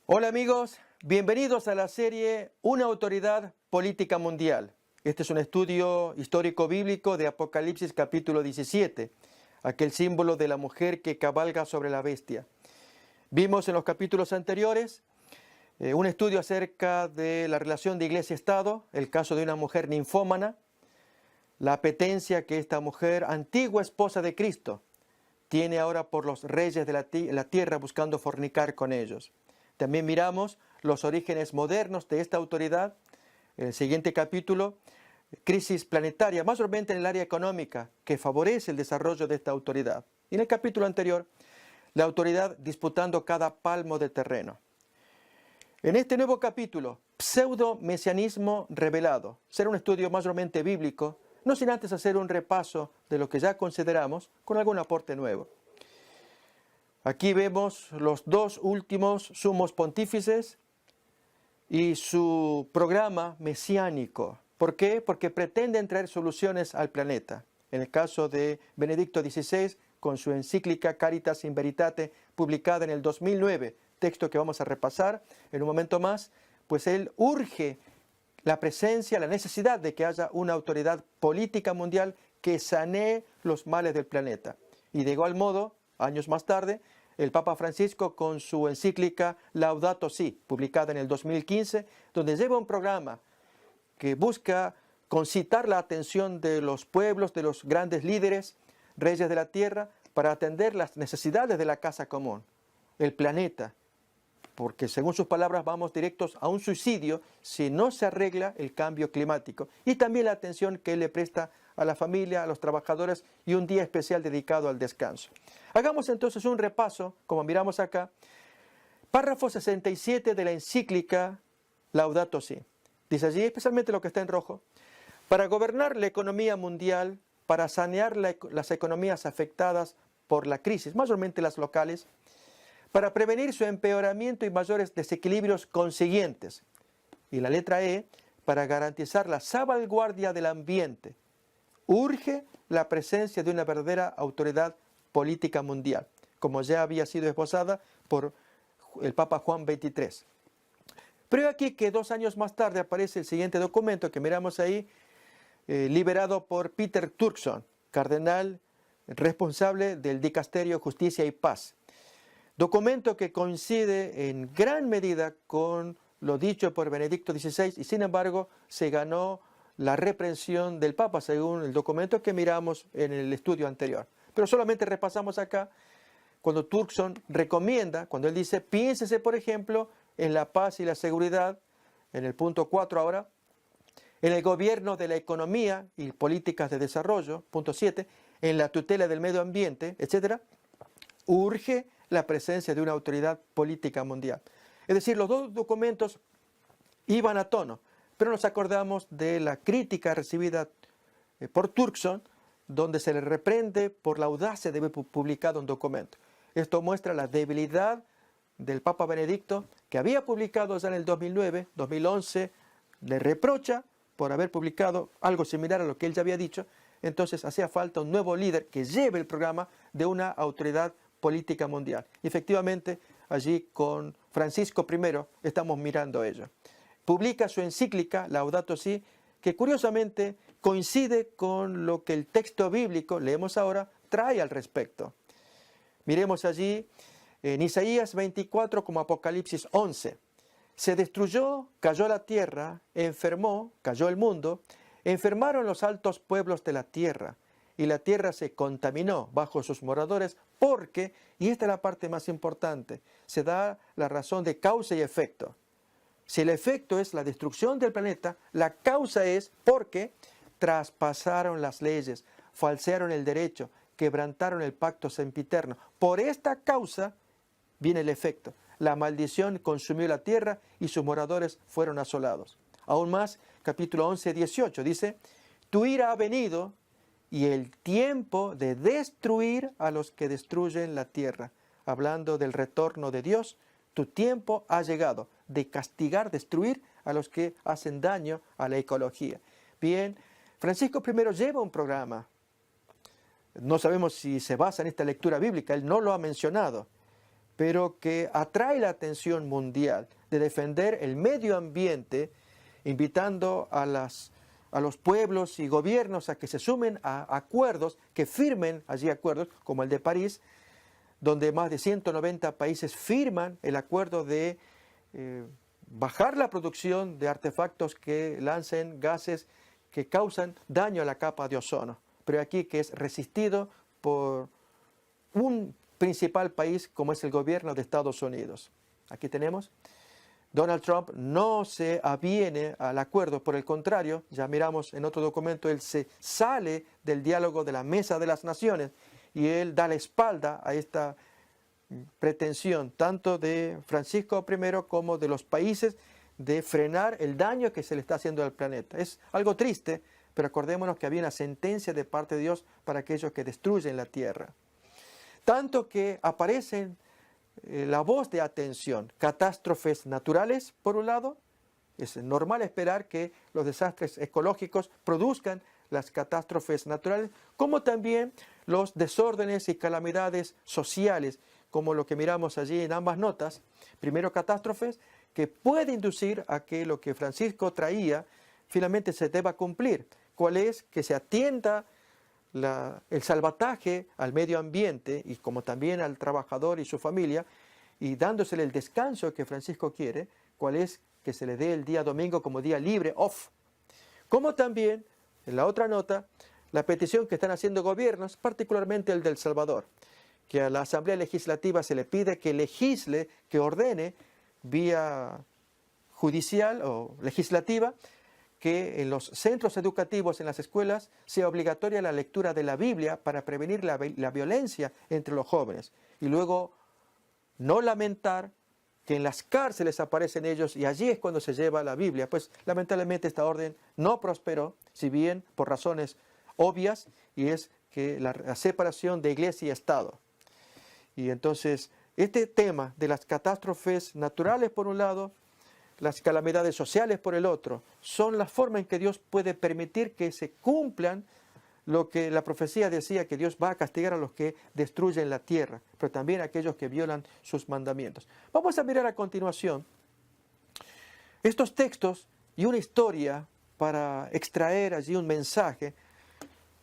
Hola amigos, bienvenidos a la serie Una autoridad política mundial. Este es un estudio histórico bíblico de Apocalipsis capítulo 17, aquel símbolo de la mujer que cabalga sobre la bestia. Vimos en los capítulos anteriores un estudio acerca de la relación de iglesia-estado, el caso de una mujer ninfómana, la apetencia que esta mujer, antigua esposa de Cristo, tiene ahora por los reyes de la tierra buscando fornicar con ellos. También miramos los orígenes modernos de esta autoridad. En el siguiente capítulo, crisis planetaria, mayormente en el área económica, que favorece el desarrollo de esta autoridad. Y en el capítulo anterior, la autoridad disputando cada palmo de terreno. En este nuevo capítulo, pseudo-mesianismo revelado, será un estudio mayormente bíblico, no sin antes hacer un repaso de lo que ya consideramos con algún aporte nuevo. Aquí vemos los dos últimos sumos pontífices y su programa mesiánico. ¿Por qué? Porque pretenden traer soluciones al planeta. En el caso de Benedicto XVI, con su encíclica Caritas in Veritate, publicada en el 2009, texto que vamos a repasar en un momento más, pues él urge la presencia, la necesidad de que haya una autoridad política mundial que sanee los males del planeta. Y de igual modo, años más tarde, el Papa Francisco con su encíclica Laudato Si, publicada en el 2015, donde lleva un programa que busca concitar la atención de los pueblos, de los grandes líderes, reyes de la tierra, para atender las necesidades de la casa común, el planeta. Porque según sus palabras vamos directos a un suicidio si no se arregla el cambio climático. Y también la atención que él le presta a la familia, a los trabajadores y un día especial dedicado al descanso. Hagamos entonces un repaso, como miramos acá, párrafo 67 de la encíclica Laudato Si. Dice allí, especialmente lo que está en rojo, para gobernar la economía mundial, para sanear las economías afectadas por la crisis, mayormente las locales, para prevenir su empeoramiento y mayores desequilibrios consiguientes. Y la letra E, para garantizar la salvaguardia del ambiente. Urge la presencia de una verdadera autoridad política mundial, como ya había sido esbozada por el Papa Juan XXIII. Pero aquí que 2 años más tarde aparece el siguiente documento que miramos ahí, liberado por Peter Turkson, cardenal responsable del Dicasterio Justicia y Paz. Documento que coincide en gran medida con lo dicho por Benedicto XVI y sin embargo se ganó la reprensión del Papa según el documento que miramos en el estudio anterior. Pero solamente repasamos acá cuando Turkson recomienda, cuando él dice, piénsese por ejemplo en la paz y la seguridad, en el punto 4 ahora, en el gobierno de la economía y políticas de desarrollo, punto 7, en la tutela del medio ambiente, etc., urge la presencia de una autoridad política mundial. Es decir, los dos documentos iban a tono, pero nos acordamos de la crítica recibida por Turkson, donde se le reprende por la audacia de haber publicado un documento. Esto muestra la debilidad del Papa Benedicto, que había publicado ya en el 2009, 2011, le reprocha por haber publicado algo similar a lo que él ya había dicho. Entonces hacía falta un nuevo líder que lleve el programa de una autoridad política mundial. Y efectivamente, allí con Francisco I estamos mirando ello. Publica su encíclica, Laudato Si, que curiosamente coincide con lo que el texto bíblico, leemos ahora, trae al respecto. Miremos allí en Isaías 24 como Apocalipsis 11. Se destruyó, cayó la tierra, enfermó, cayó el mundo, enfermaron los altos pueblos de la tierra. Y la tierra se contaminó bajo sus moradores porque, y esta es la parte más importante, se da la razón de causa y efecto. Si el efecto es la destrucción del planeta, la causa es porque traspasaron las leyes, falsearon el derecho, quebrantaron el pacto sempiterno. Por esta causa viene el efecto. La maldición consumió la tierra y sus moradores fueron asolados. Aún más, capítulo 11, 18, dice, tu ira ha venido y el tiempo de destruir a los que destruyen la tierra. Hablando del retorno de Dios, tu tiempo ha llegado de castigar, destruir a los que hacen daño a la ecología. Bien, Francisco I lleva un programa. No sabemos si se basa en esta lectura bíblica, él no lo ha mencionado. pero que atrae la atención mundial de defender el medio ambiente, invitando a los pueblos y gobiernos a que se sumen a acuerdos, que firmen allí acuerdos, como el de París, donde más de 190 países firman el acuerdo de bajar la producción de artefactos que lancen gases que causan daño a la capa de ozono. Pero aquí que es resistido por un principal país como es el gobierno de Estados Unidos. Aquí tenemos. Donald Trump no se aviene al acuerdo, por el contrario, ya miramos en otro documento, él se sale del diálogo de la Mesa de las Naciones y él da la espalda a esta pretensión tanto de Francisco I como de los países de frenar el daño que se le está haciendo al planeta. Es algo triste, pero acordémonos que había una sentencia de parte de Dios para aquellos que destruyen la tierra. Tanto que aparecen la voz de atención, catástrofes naturales, por un lado. Es normal esperar que los desastres ecológicos produzcan las catástrofes naturales, como también los desórdenes y calamidades sociales, como lo que miramos allí en ambas notas. Primero, catástrofes que puede inducir a que lo que Francisco traía finalmente se deba cumplir. ¿Cuál es? Que se atienda el salvataje al medio ambiente y como también al trabajador y su familia, y dándosele el descanso que Francisco quiere. ¿Cuál es? Que se le dé el día domingo como día libre, off. Como también, en la otra nota, la petición que están haciendo gobiernos, particularmente el de El Salvador, que a la Asamblea Legislativa se le pide que legisle, que ordene vía judicial o legislativa, que en los centros educativos, en las escuelas, sea obligatoria la lectura de la Biblia para prevenir la violencia entre los jóvenes. Y luego no lamentar que en las cárceles aparecen ellos y allí es cuando se lleva la Biblia. Pues lamentablemente esta orden no prosperó, si bien por razones obvias, y es que la separación de iglesia y Estado. Y entonces este tema de las catástrofes naturales por un lado, las calamidades sociales por el otro, son la forma en que Dios puede permitir que se cumplan lo que la profecía decía, que Dios va a castigar a los que destruyen la tierra, pero también a aquellos que violan sus mandamientos. Vamos a mirar a continuación estos textos y una historia para extraer allí un mensaje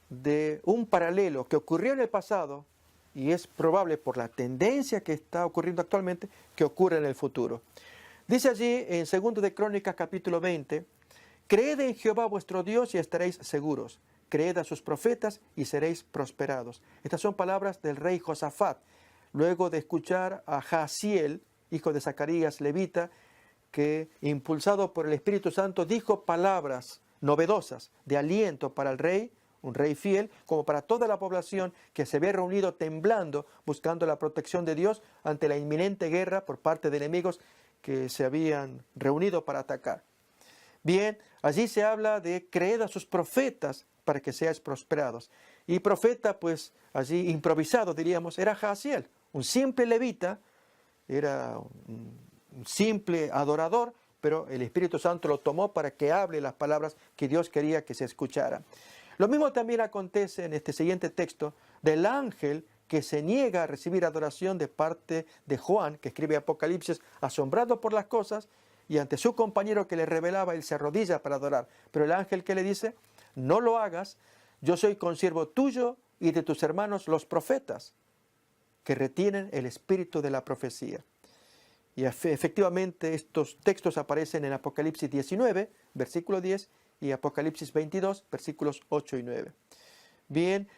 de un paralelo que ocurrió en el pasado y es probable por la tendencia que está ocurriendo actualmente que ocurra en el futuro. Dice allí en 2 de Crónicas capítulo 20, creed en Jehová vuestro Dios y estaréis seguros. Creed a sus profetas y seréis prosperados. Estas son palabras del rey Josafat, luego de escuchar a Jaasiel, hijo de Zacarías levita, que impulsado por el Espíritu Santo dijo palabras novedosas de aliento para el rey, un rey fiel, como para toda la población que se ve reunido temblando, buscando la protección de Dios ante la inminente guerra por parte de enemigos que se habían reunido para atacar. Bien, allí se habla de creed a sus profetas para que seáis prosperados. Y profeta, pues, allí improvisado, diríamos, era Jaasiel, un simple levita, era un simple adorador, pero el Espíritu Santo lo tomó para que hable las palabras que Dios quería que se escucharan. Lo mismo también acontece en este siguiente texto del ángel que se niega a recibir adoración de parte de Juan, que escribe Apocalipsis, asombrado por las cosas, y ante su compañero que le revelaba, él se arrodilla para adorar. Pero el ángel que le dice, no lo hagas, yo soy consiervo tuyo y de tus hermanos los profetas, que retienen el espíritu de la profecía. Y efectivamente estos textos aparecen en Apocalipsis 19, versículo 10, y Apocalipsis 22, versículos 8 y 9. Bien,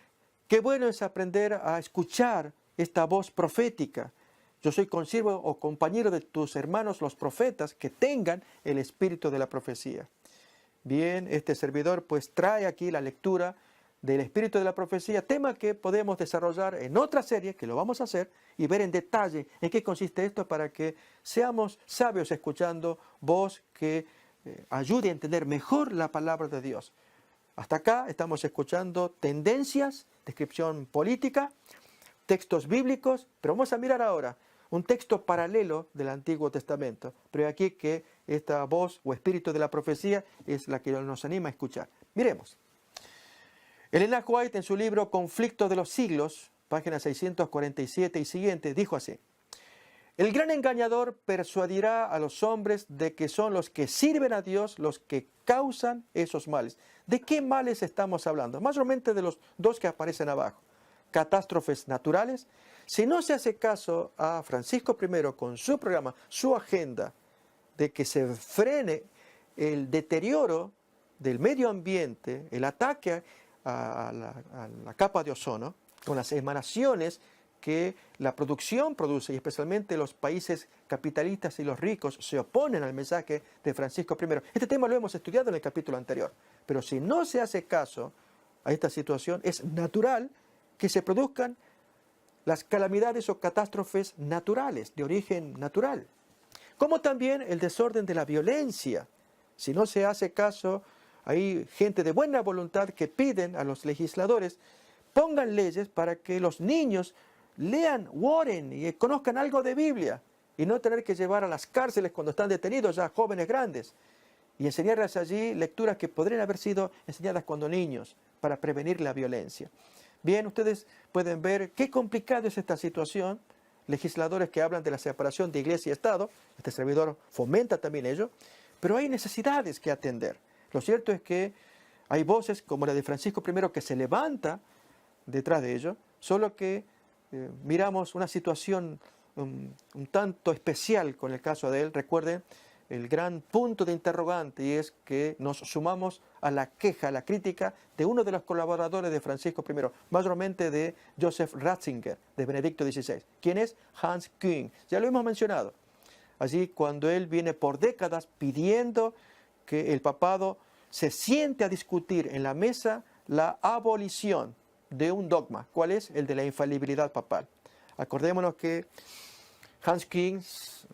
qué bueno es aprender a escuchar esta voz profética. Yo soy consiervo o compañero de tus hermanos los profetas que tengan el espíritu de la profecía. Bien, este servidor pues trae aquí la lectura del espíritu de la profecía, tema que podemos desarrollar en otra serie, que lo vamos a hacer, y ver en detalle en qué consiste esto para que seamos sabios escuchando voz que ayude a entender mejor la palabra de Dios. Hasta acá estamos escuchando tendencias, descripción política, textos bíblicos, pero vamos a mirar ahora un texto paralelo del Antiguo Testamento, pero aquí que esta voz o espíritu de la profecía es la que nos anima a escuchar. Miremos. Elena White en su libro Conflicto de los siglos, página 647 y siguiente, dijo así: El gran engañador persuadirá a los hombres de que son los que sirven a Dios los que causan esos males. ¿De qué males estamos hablando? Mayormente de los dos que aparecen abajo. Catástrofes naturales. Si no se hace caso a Francisco I con su programa, su agenda, de que se frene el deterioro del medio ambiente, el ataque a la capa de ozono, con las emanaciones que la producción produce, y especialmente los países capitalistas y los ricos se oponen al mensaje de Francisco I. Este tema lo hemos estudiado en el capítulo anterior, pero si no se hace caso a esta situación, es natural que se produzcan las calamidades o catástrofes naturales, de origen natural, como también el desorden de la violencia. Si no se hace caso, hay gente de buena voluntad que piden a los legisladores pongan leyes para que los niños lean, oren y conozcan algo de Biblia y no tener que llevar a las cárceles cuando están detenidos ya jóvenes grandes y enseñarles allí lecturas que podrían haber sido enseñadas cuando niños para prevenir la violencia. Bien, ustedes pueden ver qué complicada es esta situación. Legisladores que hablan de la separación de iglesia y Estado, este servidor fomenta también ello, pero hay necesidades que atender. Lo cierto es que hay voces como la de Francisco I que se levanta detrás de ello, solo que miramos una situación un tanto especial con el caso de él. Recuerden, el gran punto de interrogante y es que nos sumamos a la queja, a la crítica de uno de los colaboradores de Francisco I, mayormente de Joseph Ratzinger, de Benedicto XVI. ¿Quién es? Hans Küng. Ya lo hemos mencionado. Allí cuando él viene por décadas pidiendo que el papado se siente a discutir en la mesa la abolición de un dogma. ¿Cuál es? El de la infalibilidad papal. Acordémonos que Hans Küng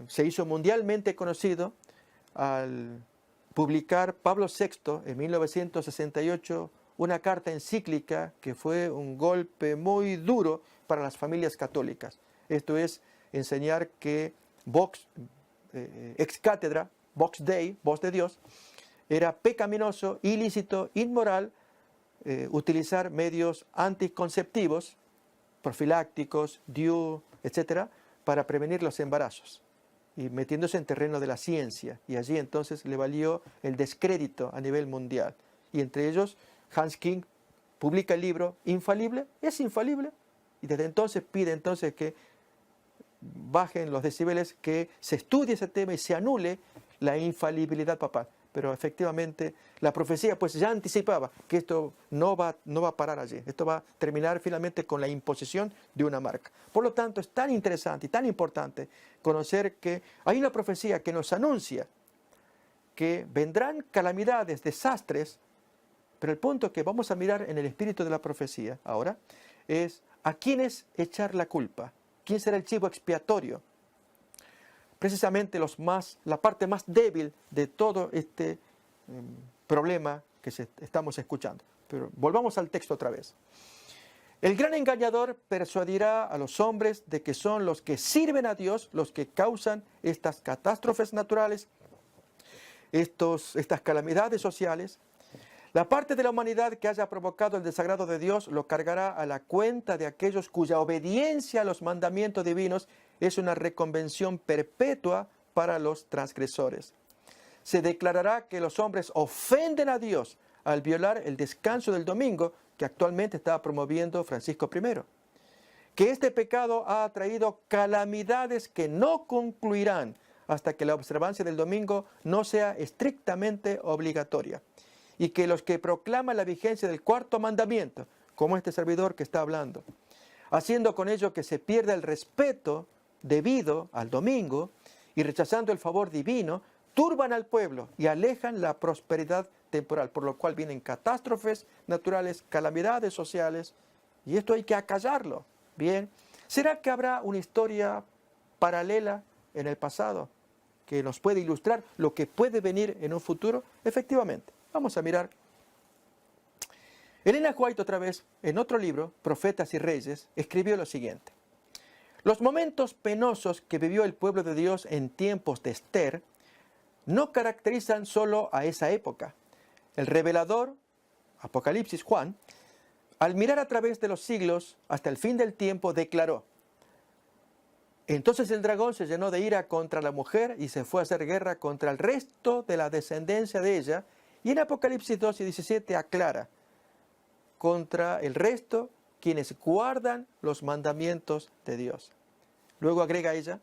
se hizo mundialmente conocido al publicar Pablo VI en 1968 una carta encíclica que fue un golpe muy duro para las familias católicas. Esto es enseñar que Vox ex cátedra, Vox Dei, voz de Dios, era pecaminoso, ilícito, inmoral utilizar medios anticonceptivos, profilácticos, DIU, etcétera, para prevenir los embarazos, y metiéndose en terreno de la ciencia, y allí entonces le valió el descrédito a nivel mundial. Y entre ellos, Hans Küng publica el libro Infalible, es infalible, y desde entonces pide entonces que bajen los decibeles, que se estudie ese tema y se anule la infalibilidad papal. Pero efectivamente la profecía pues ya anticipaba que esto no va a parar allí. Esto va a terminar finalmente con la imposición de una marca. Por lo tanto, es tan interesante y tan importante conocer que hay una profecía que nos anuncia que vendrán calamidades, desastres, pero el punto que vamos a mirar en el espíritu de la profecía ahora es a quiénes echar la culpa, quién será el chivo expiatorio. Precisamente la parte más débil de todo este problema que estamos escuchando. Pero volvamos al texto otra vez. El gran engañador persuadirá a los hombres de que son los que sirven a Dios los que causan estas catástrofes naturales, estas calamidades sociales. La parte de la humanidad que haya provocado el desagrado de Dios lo cargará a la cuenta de aquellos cuya obediencia a los mandamientos divinos es una reconvención perpetua para los transgresores. Se declarará que los hombres ofenden a Dios al violar el descanso del domingo que actualmente está promoviendo Francisco I. Que este pecado ha traído calamidades que no concluirán hasta que la observancia del domingo no sea estrictamente obligatoria. Y que los que proclaman la vigencia del cuarto mandamiento, como este servidor que está hablando, haciendo con ello que se pierda el respeto debido al domingo y rechazando el favor divino, turban al pueblo y alejan la prosperidad temporal, por lo cual vienen catástrofes naturales, calamidades sociales, y esto hay que acallarlo. Bien, ¿será que habrá una historia paralela en el pasado que nos puede ilustrar lo que puede venir en un futuro? Efectivamente. Vamos a mirar. Elena White, otra vez, en otro libro, Profetas y Reyes, escribió lo siguiente. Los momentos penosos que vivió el pueblo de Dios en tiempos de Esther no caracterizan solo a esa época. El revelador, Apocalipsis Juan, al mirar a través de los siglos hasta el fin del tiempo, declaró: Entonces el dragón se llenó de ira contra la mujer y se fue a hacer guerra contra el resto de la descendencia de ella. Y en Apocalipsis 2:17 aclara, contra el resto quienes guardan los mandamientos de Dios. Luego agrega ella,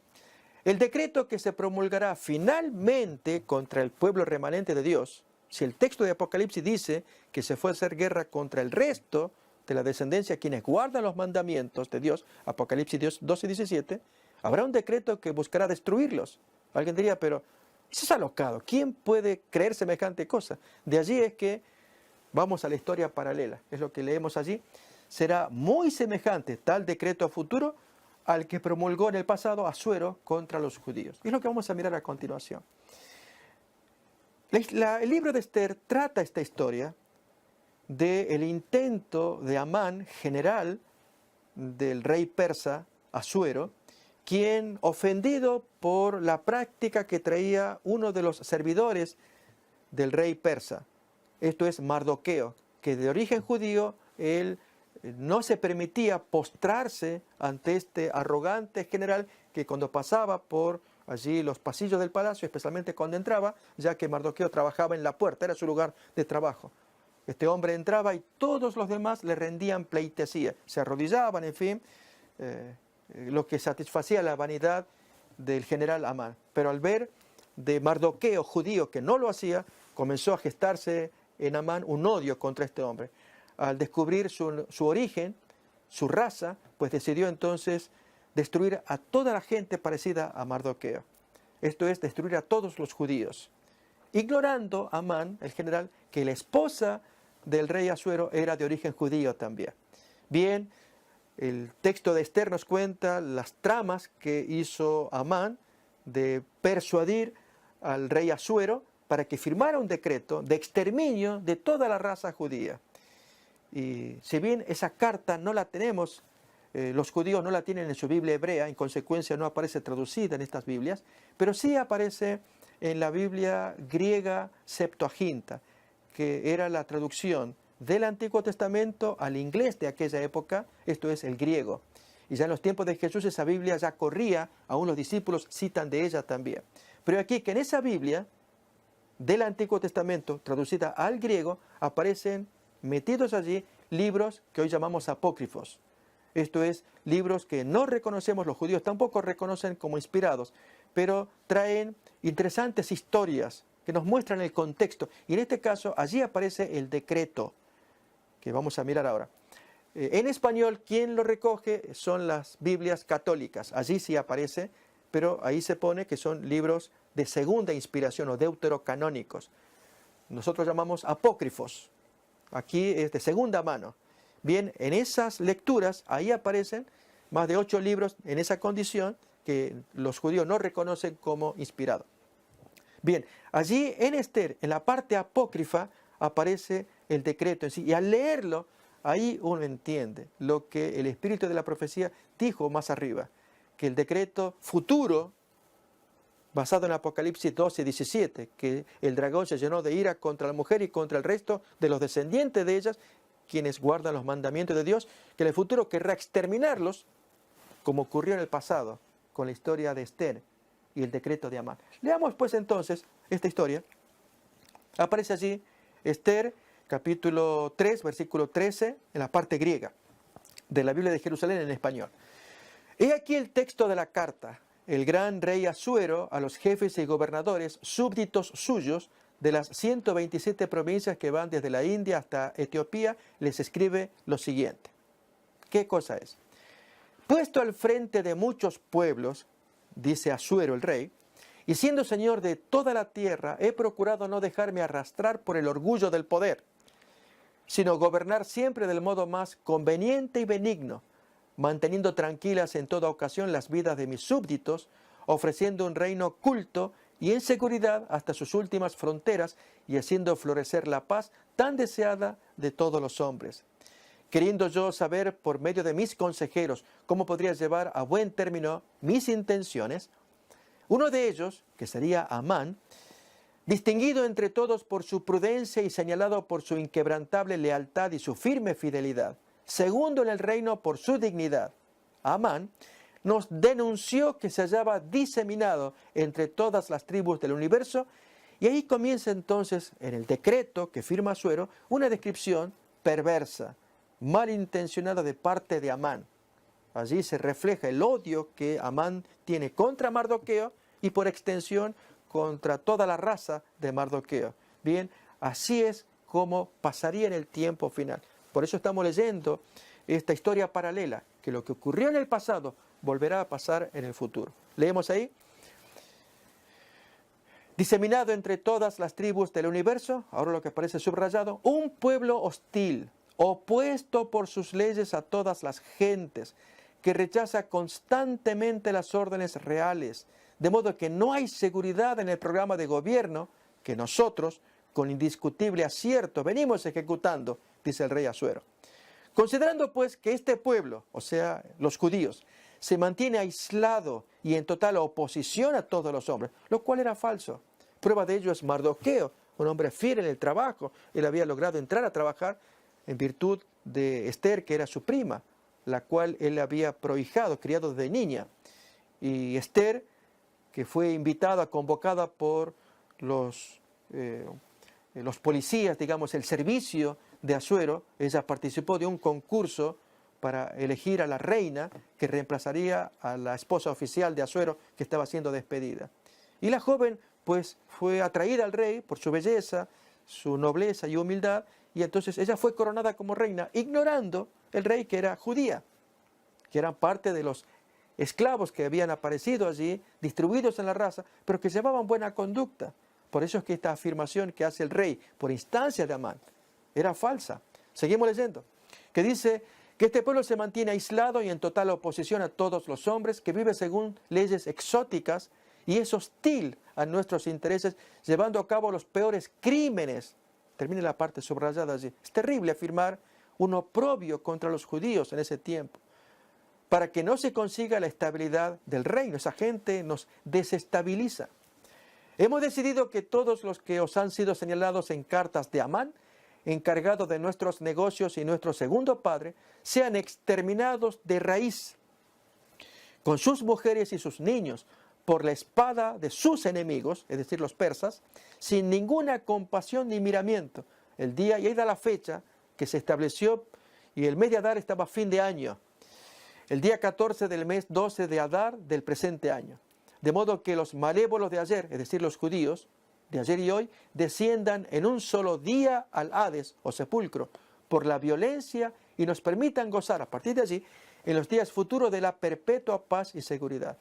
el decreto que se promulgará finalmente contra el pueblo remanente de Dios, si el texto de Apocalipsis dice que se fue a hacer guerra contra el resto de la descendencia quienes guardan los mandamientos de Dios, Apocalipsis 12:17, habrá un decreto que buscará destruirlos. Alguien diría, pero eso es alocado, ¿quién puede creer semejante cosa? De allí es que vamos a la historia paralela, es lo que leemos allí. Será muy semejante tal decreto futuro al que promulgó en el pasado Asuero contra los judíos. Es lo que vamos a mirar a continuación. El libro de Esther trata esta historia del intento de Amán, general del rey persa Asuero, quien, ofendido por la práctica que traía uno de los servidores del rey persa, esto es Mardoqueo, que de origen judío, él no se permitía postrarse ante este arrogante general que cuando pasaba por allí los pasillos del palacio, especialmente cuando entraba, ya que Mardoqueo trabajaba en la puerta, era su lugar de trabajo. Este hombre entraba y todos los demás le rendían pleitesía, se arrodillaban, en fin, lo que satisfacía la vanidad del general Amán. Pero al ver de Mardoqueo judío que no lo hacía, comenzó a gestarse en Amán un odio contra este hombre. Al descubrir su origen, su raza, pues decidió entonces destruir a toda la gente parecida a Mardoqueo. Esto es, destruir a todos los judíos. Ignorando Amán, el general, que la esposa del rey Asuero era de origen judío también. Bien, el texto de Esther nos cuenta las tramas que hizo Amán de persuadir al rey Asuero para que firmara un decreto de exterminio de toda la raza judía. Y si bien esa carta no la tenemos, los judíos no la tienen en su Biblia hebrea, en consecuencia no aparece traducida en estas Biblias, pero sí aparece en la Biblia griega Septuaginta, que era la traducción del Antiguo Testamento al inglés de aquella época, esto es el griego. Y ya en los tiempos de Jesús esa Biblia ya corría, aún los discípulos citan de ella también. Pero aquí que en esa Biblia del Antiguo Testamento, traducida al griego, aparecen metidos allí libros que hoy llamamos apócrifos. Esto es, libros que no reconocemos, los judíos tampoco reconocen como inspirados, pero traen interesantes historias que nos muestran el contexto. Y en este caso, allí aparece el decreto, que vamos a mirar ahora. En español, quien lo recoge son las Biblias católicas. Allí sí aparece, pero ahí se pone que son libros de segunda inspiración o deuterocanónicos. Nosotros llamamos apócrifos. Aquí es de segunda mano. Bien, en esas lecturas, ahí aparecen más de 8 libros en esa condición que los judíos no reconocen como inspirados. Bien, allí en Esther, en la parte apócrifa, aparece el decreto en sí. Y al leerlo, ahí uno entiende lo que el espíritu de la profecía dijo más arriba, que el decreto futuro, basado en Apocalipsis 12:17, que el dragón se llenó de ira contra la mujer y contra el resto de los descendientes de ellas, quienes guardan los mandamientos de Dios, que en el futuro querrá exterminarlos, como ocurrió en el pasado, con la historia de Esther y el decreto de Amán. Leamos pues entonces esta historia. Aparece allí Esther, capítulo 3, versículo 13, en la parte griega de la Biblia de Jerusalén en español. He aquí el texto de la carta. El gran rey Asuero a los jefes y gobernadores, súbditos suyos, de las 127 provincias que van desde la India hasta Etiopía, les escribe lo siguiente. ¿Qué cosa es? Puesto al frente de muchos pueblos, dice Asuero el rey, y siendo señor de toda la tierra, he procurado no dejarme arrastrar por el orgullo del poder, sino gobernar siempre del modo más conveniente y benigno, manteniendo tranquilas en toda ocasión las vidas de mis súbditos, ofreciendo un reino culto y en seguridad hasta sus últimas fronteras y haciendo florecer la paz tan deseada de todos los hombres. Queriendo yo saber por medio de mis consejeros cómo podría llevar a buen término mis intenciones, uno de ellos, que sería Amán, distinguido entre todos por su prudencia y señalado por su inquebrantable lealtad y su firme fidelidad, segundo en el reino por su dignidad, Amán, nos denunció que se hallaba diseminado entre todas las tribus del universo. Y ahí comienza entonces, en el decreto que firma Asuero, una descripción perversa, malintencionada de parte de Amán. Allí se refleja el odio que Amán tiene contra Mardoqueo y por extensión contra toda la raza de Mardoqueo. Bien, así es como pasaría en el tiempo final. Por eso estamos leyendo esta historia paralela, que lo que ocurrió en el pasado volverá a pasar en el futuro. Leemos ahí. Diseminado entre todas las tribus del universo, ahora lo que aparece subrayado, un pueblo hostil, opuesto por sus leyes a todas las gentes, que rechaza constantemente las órdenes reales, de modo que no hay seguridad en el programa de gobierno que nosotros, con indiscutible acierto, venimos ejecutando, dice el rey Asuero. Considerando pues que este pueblo, o sea, los judíos, se mantiene aislado y en total oposición a todos los hombres, lo cual era falso. Prueba de ello es Mardoqueo, un hombre fiel en el trabajo. Él había logrado entrar a trabajar en virtud de Esther, que era su prima, la cual él había prohijado, criado desde niña. Y Esther, que fue invitada, convocada por los policías, digamos, el servicio de Asuero, ella participó de un concurso para elegir a la reina que reemplazaría a la esposa oficial de Asuero, que estaba siendo despedida. Y la joven pues fue atraída al rey por su belleza, su nobleza y humildad, y entonces ella fue coronada como reina, ignorando el rey que era judía, que eran parte de los esclavos que habían aparecido allí, distribuidos en la raza, pero que llevaban buena conducta. Por eso es que esta afirmación que hace el rey por instancia de Amán era falsa. Seguimos leyendo, que dice que este pueblo se mantiene aislado y en total oposición a todos los hombres, que vive según leyes exóticas y es hostil a nuestros intereses, llevando a cabo los peores crímenes. Termine la parte subrayada allí. Es terrible afirmar un oprobio contra los judíos en ese tiempo, para que no se consiga la estabilidad del reino. Esa gente nos desestabiliza. Hemos decidido que todos los que os han sido señalados en cartas de Amán, encargado de nuestros negocios y nuestro segundo padre, sean exterminados de raíz, con sus mujeres y sus niños, por la espada de sus enemigos, es decir, los persas, sin ninguna compasión ni miramiento. El día, y ahí da la fecha que se estableció, y el mes de Adar estaba a fin de año, el día 14 del mes 12 de Adar del presente año. De modo que los malévolos de ayer, es decir, los judíos, de ayer y hoy, desciendan en un solo día al Hades o sepulcro por la violencia y nos permitan gozar a partir de allí en los días futuros de la perpetua paz y seguridad.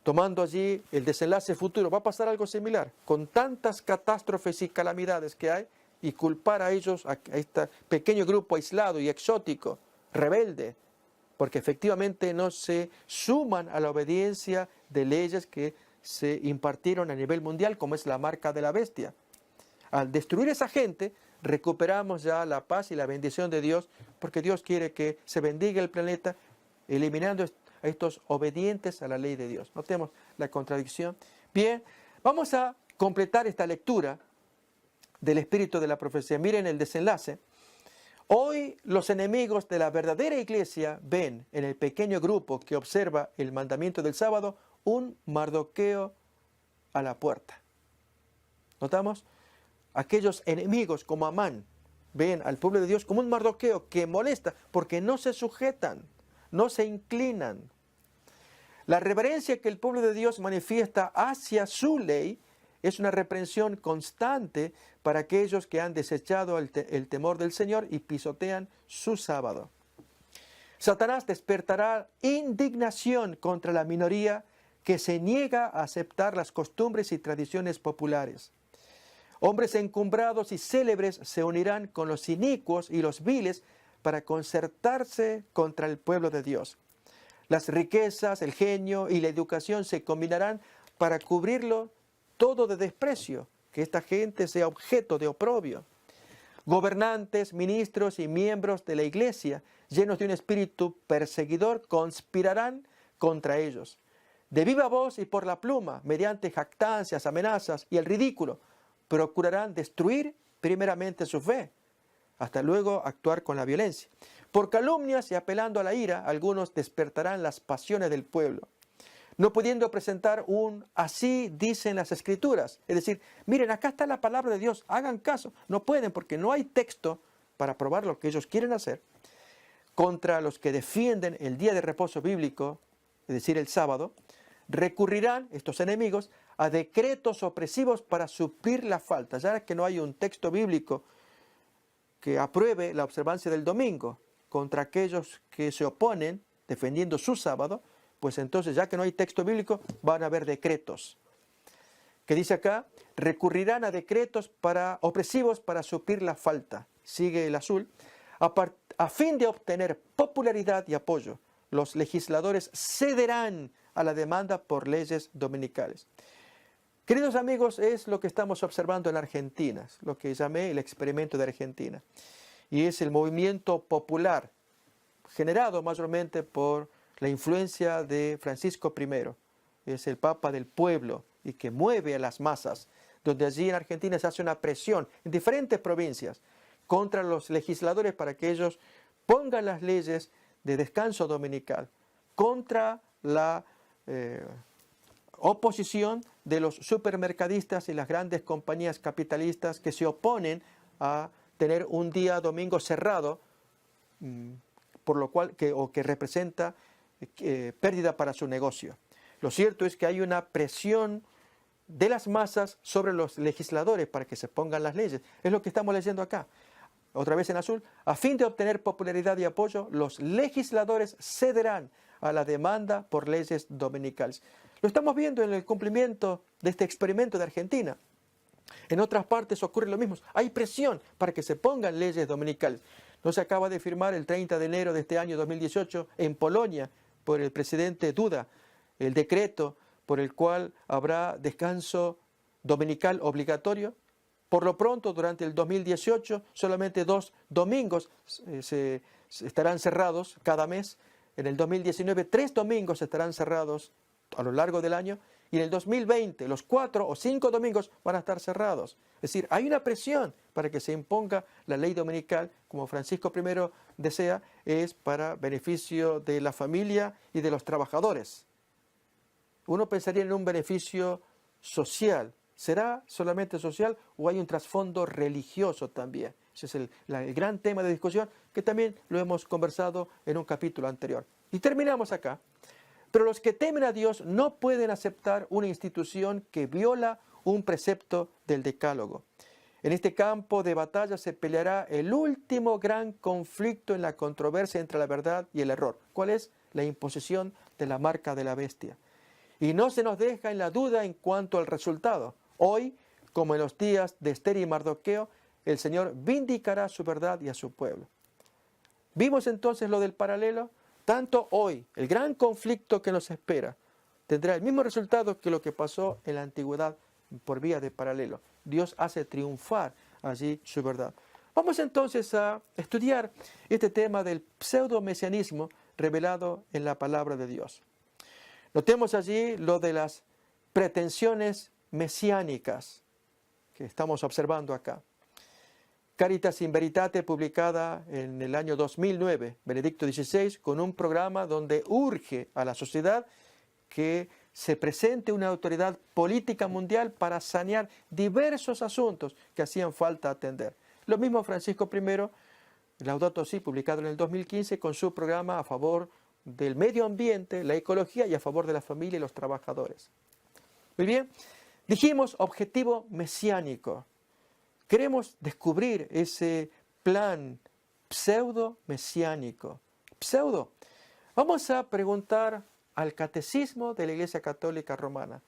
Tomando allí el desenlace futuro, va a pasar algo similar, con tantas catástrofes y calamidades que hay, y culpar a ellos, a este pequeño grupo aislado y exótico, rebelde, porque efectivamente no se suman a la obediencia de leyes que se impartieron a nivel mundial, como es la marca de la bestia. Al destruir esa gente, recuperamos ya la paz y la bendición de Dios, porque Dios quiere que se bendiga el planeta, eliminando a estos obedientes a la ley de Dios. Notemos la contradicción. Bien, vamos a completar esta lectura del espíritu de la profecía. Miren el desenlace. Hoy los enemigos de la verdadera iglesia ven en el pequeño grupo que observa el mandamiento del sábado un Mardoqueo a la puerta. ¿Notamos? Aquellos enemigos como Amán ven al pueblo de Dios como un Mardoqueo que molesta porque no se sujetan, no se inclinan. La reverencia que el pueblo de Dios manifiesta hacia su ley es una reprensión constante para aquellos que han desechado el temor del Señor y pisotean su sábado. Satanás despertará indignación contra la minoría que se niega a aceptar las costumbres y tradiciones populares. Hombres encumbrados y célebres se unirán con los inicuos y los viles para concertarse contra el pueblo de Dios. Las riquezas, el genio y la educación se combinarán para cubrirlo todo de desprecio, que esta gente sea objeto de oprobio. Gobernantes, ministros y miembros de la iglesia, llenos de un espíritu perseguidor, conspirarán contra ellos. De viva voz y por la pluma, mediante jactancias, amenazas y el ridículo, procurarán destruir primeramente su fe, hasta luego actuar con la violencia. Por calumnias y apelando a la ira, algunos despertarán las pasiones del pueblo, no pudiendo presentar un así dicen las Escrituras. Es decir, miren, acá está la palabra de Dios, hagan caso. No pueden porque no hay texto para probar lo que ellos quieren hacer. Contra los que defienden el día de reposo bíblico, es decir, el sábado, recurrirán estos enemigos a decretos opresivos para suplir la falta, ya que no hay un texto bíblico que apruebe la observancia del domingo. Contra aquellos que se oponen defendiendo su sábado, pues entonces, ya que no hay texto bíblico, van a haber decretos. ¿Qué dice acá? Recurrirán a decretos opresivos para suplir la falta. Sigue el azul. A fin de obtener popularidad y apoyo, los legisladores cederán a la demanda por leyes dominicales. Queridos amigos, es lo que estamos observando en Argentina, lo que llamé el experimento de Argentina. Y es el movimiento popular, generado mayormente por la influencia de Francisco I. Es el Papa del pueblo y que mueve a las masas, donde allí en Argentina se hace una presión en diferentes provincias contra los legisladores para que ellos pongan las leyes de descanso dominical, contra la oposición de los supermercadistas y las grandes compañías capitalistas que se oponen a tener un día domingo cerrado, por lo cual que representa pérdida para su negocio. Lo cierto es que hay una presión de las masas sobre los legisladores para que se pongan las leyes. Es lo que estamos leyendo acá. Otra vez en azul. A fin de obtener popularidad y apoyo, los legisladores cederán a la demanda por leyes dominicales. Lo estamos viendo en el cumplimiento de este experimento de Argentina. En otras partes ocurre lo mismo. Hay presión para que se pongan leyes dominicales. No se acaba de firmar el 30 de enero de este año 2018 en Polonia por el presidente Duda el decreto por el cual habrá descanso dominical obligatorio. Por lo pronto, durante el 2018, solamente 2 domingos se estarán cerrados cada mes. En el 2019, 3 domingos estarán cerrados a lo largo del año. Y en el 2020, los 4 o 5 domingos van a estar cerrados. Es decir, hay una presión para que se imponga la ley dominical, como Francisco I desea, es para beneficio de la familia y de los trabajadores. Uno pensaría en un beneficio social. ¿Será solamente social o hay un trasfondo religioso también? Ese es el gran tema de discusión que también lo hemos conversado en un capítulo anterior. Y terminamos acá. Pero los que temen a Dios no pueden aceptar una institución que viola un precepto del Decálogo. En este campo de batalla se peleará el último gran conflicto en la controversia entre la verdad y el error. ¿Cuál es? La imposición de la marca de la bestia. Y no se nos deja en la duda en cuanto al resultado. Hoy, como en los días de Esther y Mardoqueo, el Señor vindicará su verdad y a su pueblo. ¿Vimos entonces lo del paralelo? Tanto hoy, el gran conflicto que nos espera tendrá el mismo resultado que lo que pasó en la antigüedad por vía de paralelo. Dios hace triunfar allí su verdad. Vamos entonces a estudiar este tema del pseudo-mesianismo revelado en la palabra de Dios. Notemos allí lo de las pretensiones mesiánicas que estamos observando acá. Caritas in Veritate, publicada en el año 2009, Benedicto XVI, con un programa donde urge a la sociedad que se presente una autoridad política mundial para sanear diversos asuntos que hacían falta atender. Lo mismo Francisco I, Laudato Si, publicado en el 2015, con su programa a favor del medio ambiente, la ecología y a favor de la familia y los trabajadores. Muy bien, dijimos objetivo mesiánico. Queremos descubrir ese plan pseudo-mesiánico. Pseudo. Vamos a preguntar al Catecismo de la Iglesia Católica Romana.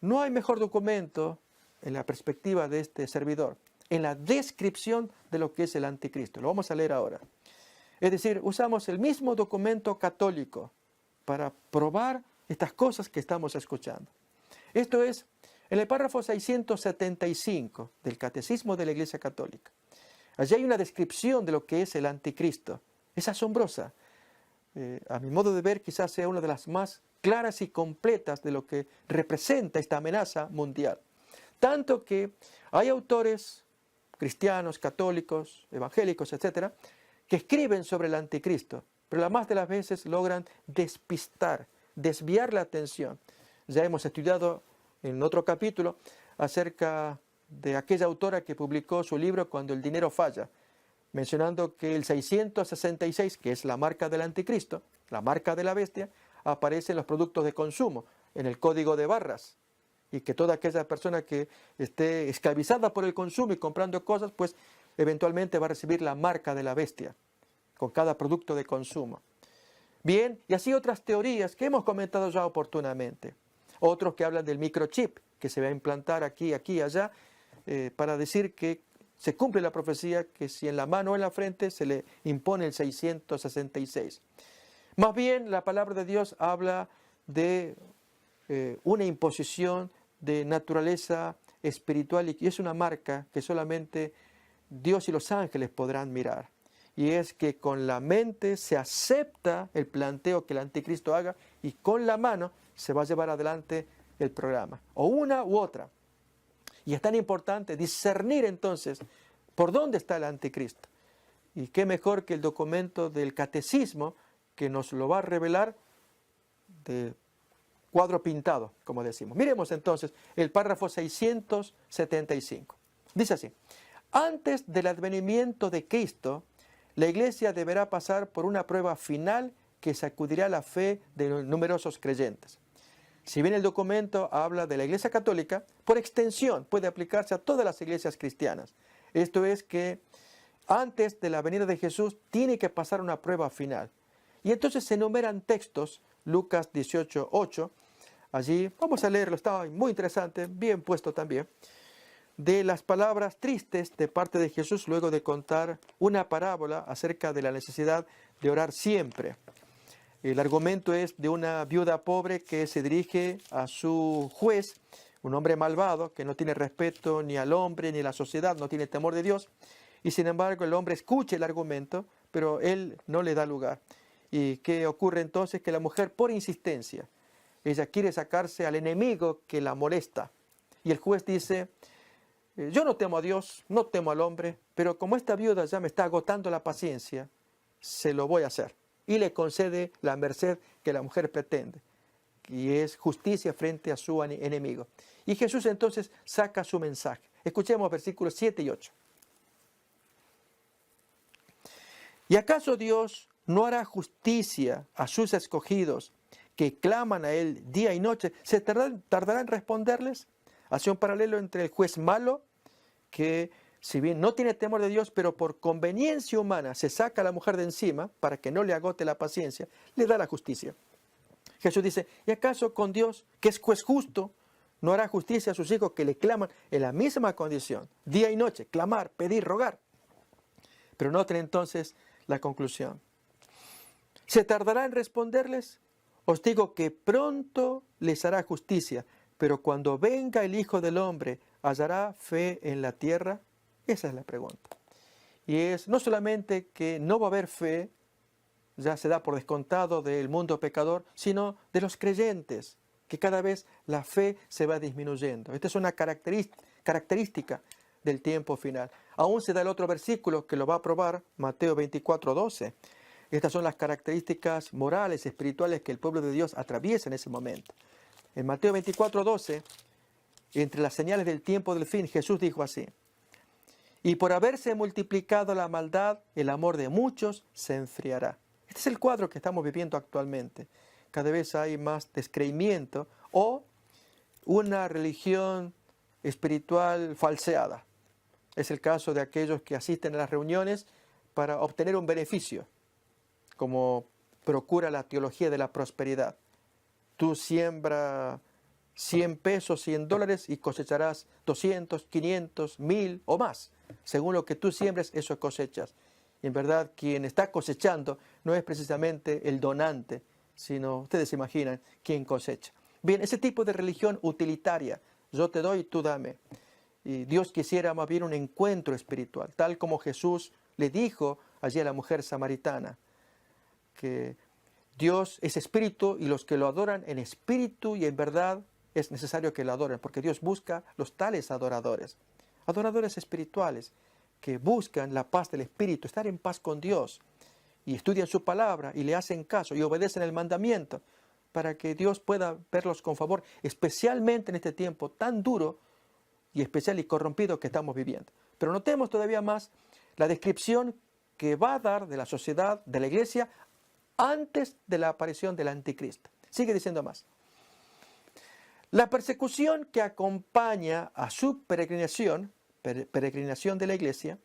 No hay mejor documento, en la perspectiva de este servidor, en la descripción de lo que es el anticristo. Lo vamos a leer ahora. Es decir, usamos el mismo documento católico para probar estas cosas que estamos escuchando. Esto es en el párrafo 675 del Catecismo de la Iglesia Católica. Allí hay una descripción de lo que es el anticristo. Es asombrosa. A mi modo de ver, quizás sea una de las más claras y completas de lo que representa esta amenaza mundial. Tanto que hay autores cristianos, católicos, evangélicos, etcétera, que escriben sobre el anticristo, pero la más de las veces logran despistar, desviar la atención. Ya hemos estudiado en otro capítulo acerca de aquella autora que publicó su libro Cuando el dinero falla, mencionando que el 666, que es la marca del anticristo, la marca de la bestia, aparece en los productos de consumo, en el código de barras, y que toda aquella persona que esté esclavizada por el consumo y comprando cosas, pues eventualmente va a recibir la marca de la bestia con cada producto de consumo. Bien, y así otras teorías que hemos comentado ya oportunamente. Otros que hablan del microchip que se va a implantar aquí, allá, para decir que se cumple la profecía que si en la mano o en la frente se le impone el 666. Más bien, la palabra de Dios habla de una imposición de naturaleza espiritual y es una marca que solamente Dios y los ángeles podrán mirar. Y es que con la mente se acepta el planteo que el anticristo haga y con la mano se va a llevar adelante el programa, o una u otra. Y es tan importante discernir entonces por dónde está el anticristo. Y qué mejor que el documento del catecismo que nos lo va a revelar de cuadro pintado, como decimos. Miremos entonces el párrafo 675. Dice así: antes del advenimiento de Cristo, la Iglesia deberá pasar por una prueba final que sacudirá la fe de numerosos creyentes. Si bien el documento habla de la Iglesia Católica, por extensión puede aplicarse a todas las iglesias cristianas. Esto es que antes de la venida de Jesús tiene que pasar una prueba final. Y entonces se enumeran textos, Lucas 18:8, allí, vamos a leerlo, está muy interesante, bien puesto también, de las palabras tristes de parte de Jesús luego de contar una parábola acerca de la necesidad de orar siempre. El argumento es de una viuda pobre que se dirige a su juez, un hombre malvado que no tiene respeto ni al hombre ni a la sociedad, no tiene temor de Dios, y sin embargo el hombre escucha el argumento, pero él no le da lugar. ¿Y qué ocurre entonces? Que la mujer, por insistencia, ella quiere sacarse al enemigo que la molesta. Y el juez dice: yo no temo a Dios, no temo al hombre, pero como esta viuda ya me está agotando la paciencia, se lo voy a hacer. Y le concede la merced que la mujer pretende, y es justicia frente a su enemigo. Y Jesús entonces saca su mensaje. Escuchemos versículos 7 y 8. ¿Y acaso Dios no hará justicia a sus escogidos que claman a Él día y noche? ¿Se tardará en responderles? Hace un paralelo entre el juez malo, que si bien no tiene temor de Dios, pero por conveniencia humana se saca a la mujer de encima para que no le agote la paciencia, le da la justicia. Jesús dice: ¿y acaso con Dios, que es juez justo, no hará justicia a sus hijos que le claman en la misma condición, día y noche, clamar, pedir, rogar? Pero noten entonces la conclusión. ¿Se tardará en responderles? Os digo que pronto les hará justicia, pero cuando venga el Hijo del Hombre, ¿hallará fe en la tierra? Esa es la pregunta. Y es no solamente que no va a haber fe, ya se da por descontado del mundo pecador, sino de los creyentes, que cada vez la fe se va disminuyendo. Esta es una característica del tiempo final. Aún se da el otro versículo que lo va a probar, Mateo 24:12. Estas son las características morales, espirituales que el pueblo de Dios atraviesa en ese momento. En Mateo 24:12, entre las señales del tiempo del fin, Jesús dijo así: y por haberse multiplicado la maldad, el amor de muchos se enfriará. Este es el cuadro que estamos viviendo actualmente. Cada vez hay más descreimiento o una religión espiritual falseada. Es el caso de aquellos que asisten a las reuniones para obtener un beneficio, como procura la teología de la prosperidad. Tú siembra 100 pesos, 100 dólares y cosecharás 200, 500, 1000 o más. Según lo que tú siembres, eso cosechas. Y en verdad, quien está cosechando no es precisamente el donante, sino, ustedes se imaginan, quien cosecha. Bien, ese tipo de religión utilitaria, yo te doy, tú dame. Y Dios quisiera más bien un encuentro espiritual, tal como Jesús le dijo allí a la mujer samaritana, que Dios es espíritu y los que lo adoran en espíritu y en verdad es necesario que lo adoren, porque Dios busca los tales adoradores, adoradores espirituales, que buscan la paz del Espíritu, estar en paz con Dios, y estudian su palabra y le hacen caso y obedecen el mandamiento para que Dios pueda verlos con favor, especialmente en este tiempo tan duro y especial y corrompido que estamos viviendo. Pero notemos todavía más la descripción que va a dar de la sociedad, de la iglesia, antes de la aparición del anticristo. Sigue diciendo más. La persecución que acompaña a su peregrinación de la iglesia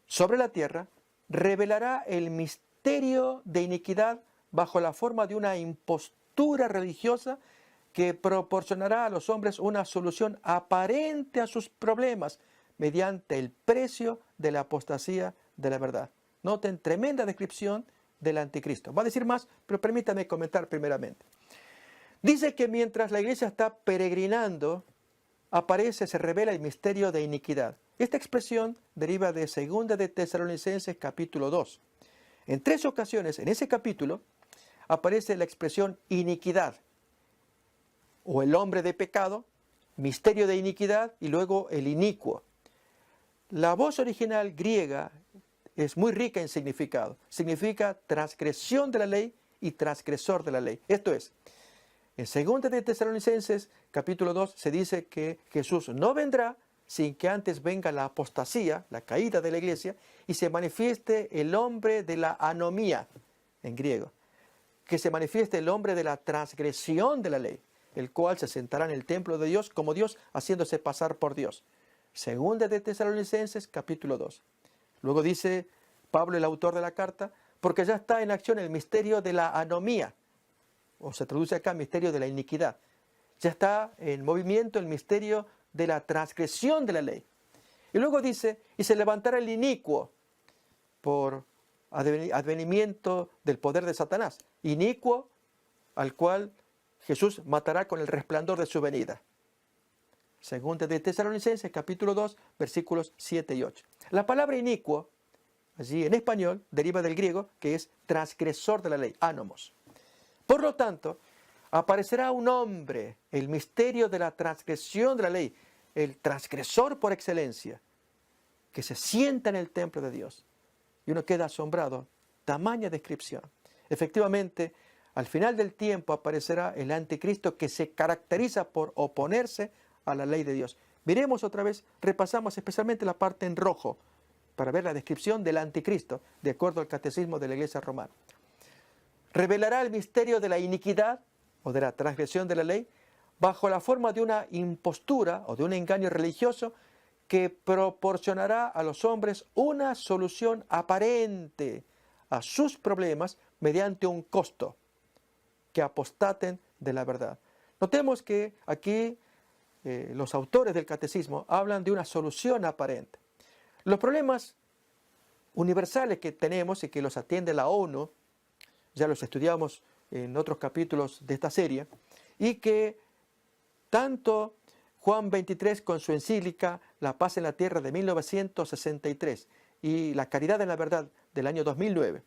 sobre la tierra, revelará el misterio de iniquidad bajo la forma de una impostura religiosa que proporcionará a los hombres una solución aparente a sus problemas mediante el precio de la apostasía de la verdad. Noten, tremenda descripción del anticristo. Va a decir más, pero permítanme comentar primeramente. Dice que mientras la iglesia está peregrinando, se revela el misterio de iniquidad. Esta expresión deriva de 2 de Tesalonicenses capítulo 2. En 3 ocasiones, en ese capítulo, aparece la expresión iniquidad, o el hombre de pecado, misterio de iniquidad, y luego el inicuo. La voz original griega es muy rica en significado. Significa transgresión de la ley y transgresor de la ley. Esto es, en 2 de Tesalonicenses capítulo 2 se dice que Jesús no vendrá sin que antes venga la apostasía, la caída de la iglesia, y se manifieste el hombre de la anomía, en griego, que se manifieste el hombre de la transgresión de la ley, el cual se sentará en el templo de Dios como Dios, haciéndose pasar por Dios. 2 de Tesalonicenses capítulo 2. Luego dice Pablo, el autor de la carta, porque ya está en acción el misterio de la anomía, o se traduce acá misterio de la iniquidad. Ya está en movimiento el misterio de la transgresión de la ley. Y luego dice, y se levantará el inicuo por advenimiento del poder de Satanás. Inicuo al cual Jesús matará con el resplandor de su venida. 2 de Tesalonicenses capítulo 2 versículos 7 y 8. La palabra inicuo, allí en español, deriva del griego que es transgresor de la ley, anomos. Por lo tanto, aparecerá un hombre, el misterio de la transgresión de la ley, el transgresor por excelencia, que se sienta en el templo de Dios. Y uno queda asombrado, tamaña descripción. Efectivamente, al final del tiempo aparecerá el anticristo que se caracteriza por oponerse a la ley de Dios. Miremos otra vez, repasamos especialmente la parte en rojo, para ver la descripción del anticristo, de acuerdo al catecismo de la Iglesia romana. Revelará el misterio de la iniquidad, o de la transgresión de la ley, bajo la forma de una impostura o de un engaño religioso que proporcionará a los hombres una solución aparente a sus problemas mediante un costo, que apostaten de la verdad. Notemos que aquí los autores del catecismo hablan de una solución aparente. Los problemas universales que tenemos y que los atiende la ONU, ya los estudiamos en otros capítulos de esta serie, y que tanto Juan XXIII con su encíclica La paz en la tierra de 1963 y La caridad en la verdad del año 2009,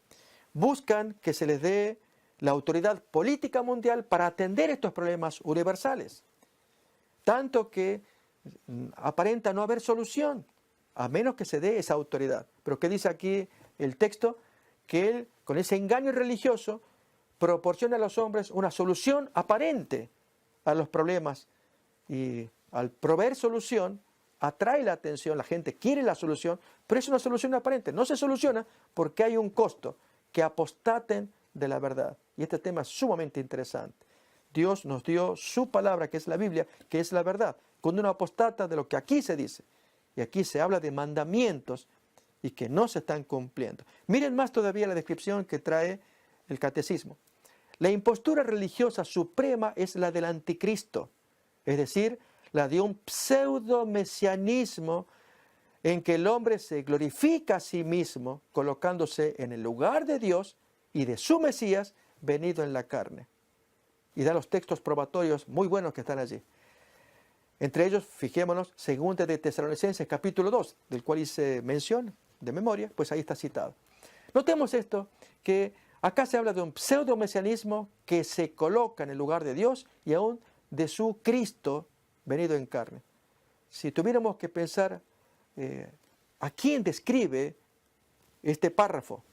buscan que se les dé la autoridad política mundial para atender estos problemas universales, tanto que aparenta no haber solución, a menos que se dé esa autoridad. Pero ¿qué dice aquí el texto? Que él, con ese engaño religioso, proporciona a los hombres una solución aparente a los problemas, y al proveer solución atrae la atención, la gente quiere la solución, pero es una solución aparente, no se soluciona porque hay un costo, que apostaten de la verdad. Y este tema es sumamente interesante. Dios nos dio su palabra, que es la Biblia, que es la verdad. Cuando uno apostata de lo que aquí se dice, y aquí se habla de mandamientos y que no se están cumpliendo. Miren más todavía la descripción que trae el catecismo. La impostura religiosa suprema es la del anticristo, es decir, la de un pseudo-mesianismo en que el hombre se glorifica a sí mismo, colocándose en el lugar de Dios y de su Mesías venido en la carne. Y da los textos probatorios muy buenos que están allí. Entre ellos, fijémonos, 2 de Tesalonicenses capítulo 2, del cual hice mención de memoria, pues ahí está citado. Notemos esto, que acá se habla de un pseudo-mesianismo que se coloca en el lugar de Dios y aún de su Cristo venido en carne. Si tuviéramos que pensar ¿A quién describe este párrafo?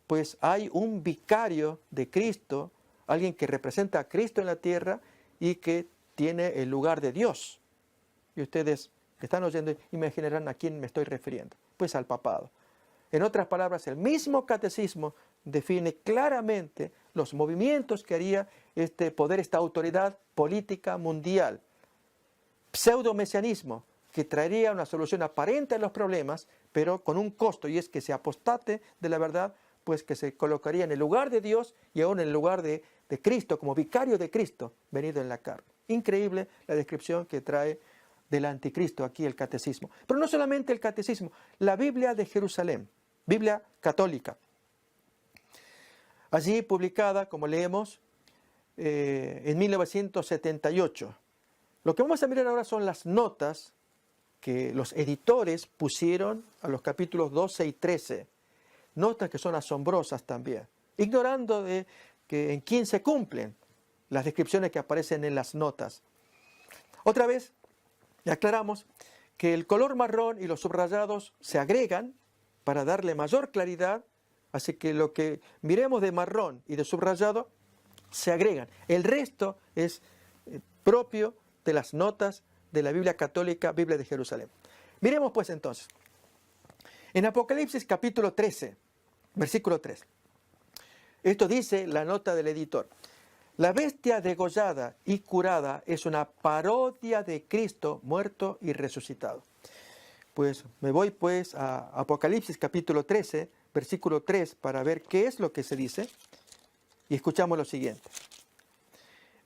Pues hay un vicario de Cristo, alguien que representa a Cristo en la tierra y que tiene el lugar de Dios. Y ustedes que están oyendo imaginarán a quién me estoy refiriendo. Pues al papado. En otras palabras, el mismo catecismo define claramente los movimientos que haría este poder, esta autoridad política mundial. Pseudo-mesianismo, que traería una solución aparente a los problemas, pero con un costo, y es que se apostate de la verdad, pues que se colocaría en el lugar de Dios y aún en el lugar de Cristo, como vicario de Cristo, venido en la carne. Increíble la descripción que trae del anticristo aquí el catecismo. Pero no solamente el catecismo, la Biblia de Jerusalén, Biblia católica. Allí publicada, como leemos, en 1978. Lo que vamos a mirar ahora son las notas que los editores pusieron a los capítulos 12 y 13. Notas que son asombrosas también, ignorando de que en quién se cumplen las descripciones que aparecen en las notas. Otra vez, aclaramos que el color marrón y los subrayados se agregan para darle mayor claridad, así que lo que miremos de marrón y de subrayado se agregan. El resto es propio de las notas de la Biblia católica, Biblia de Jerusalén. Miremos pues entonces. En Apocalipsis capítulo 13, versículo 3. Esto dice la nota del editor. La bestia degollada y curada es una parodia de Cristo muerto y resucitado. Pues me voy pues a Apocalipsis capítulo 13, versículo 3, para ver qué es lo que se dice. Y escuchamos lo siguiente.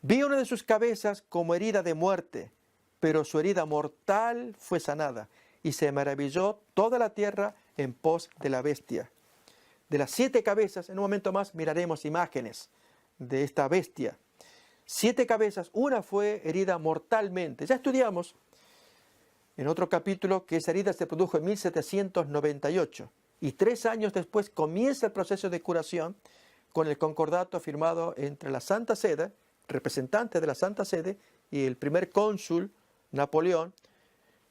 Vi una de sus cabezas como herida de muerte, pero su herida mortal fue sanada, y se maravilló toda la tierra en pos de la bestia. De las 7 cabezas, en un momento más miraremos imágenes de esta bestia. 7 cabezas, una fue herida mortalmente. Ya estudiamos en otro capítulo que esa herida se produjo en 1798 y 3 años después comienza el proceso de curación con el concordato firmado entre la Santa Sede, representante de la Santa Sede, y el primer cónsul Napoleón,